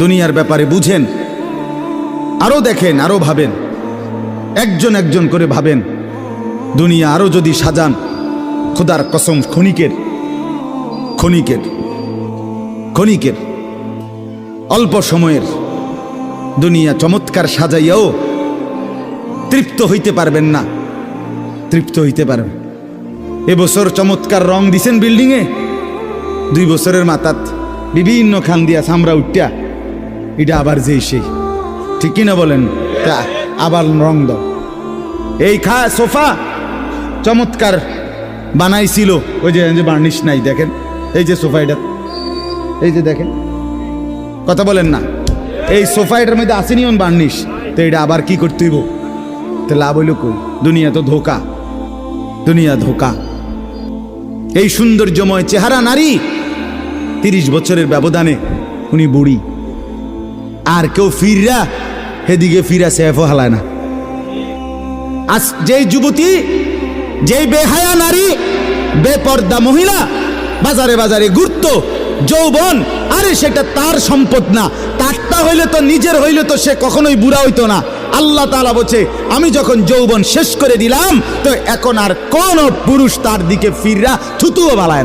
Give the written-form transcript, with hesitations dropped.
দুনিয়ার ব্যাপারে বুঝেন, আরো দেখেন, আরো ভাবেন, একজন একজন করে ভাবেন। দুনিয়া আরো যদি সাজান, খোদার কসম ক্ষণিকের ক্ষণিকের ক্ষণিকের অল্প সময়ের দুনিয়া চমৎকার সাজাইয়াও তৃপ্ত হইতে পারবেন না, তৃপ্ত হইতে পারবেন। এবছর চমৎকার রং দিছেন বিল্ডিংয়ে, 2 বছরের মাথাত বিভিন্ন খান দিয়া চামড়া উঠিয়া এটা আবার যেই সেই, ঠিক কিনা বলেন? তা আবার রং দাও। এই সোফা চমৎকার বানাইছিল, ওই যে বার্নিশ নাই, দেখেন এই যে সোফা, এটা এই যে দেখেন, কথা বলেন না, এই সোফা এটার মধ্যে আসেনি অন বার্নিশ, তো এটা আবার কি করতে হইব? তো লাভ হইল কই? দুনিয়া তো ধোকা, দুনিয়া ধোকা। এই সৌন্দর্যময় চেহারা নারী 30 বছরের ব্যবধানে উনি বুড়ি, আর কেউ ফিররা সেদিকে ফিরা সেফও হালায় না। আজ যেই যুবতী, যেই বেহায়া নারী, বেপর্দা মহিলা বাজারে বাজারে ঘুরতো, যৌবন, আরে সেটা তার সম্পদ না, তারটা হইলে তো নিজের হইলে তো সে কখনোই বুড়া হইতো না। আল্লাহ তাআলা বলছে, আমি যখন যৌবন শেষ করে দিলাম, তো এখন আর কোন পুরুষ তার দিকে ফিররা থুতুও বালায় না।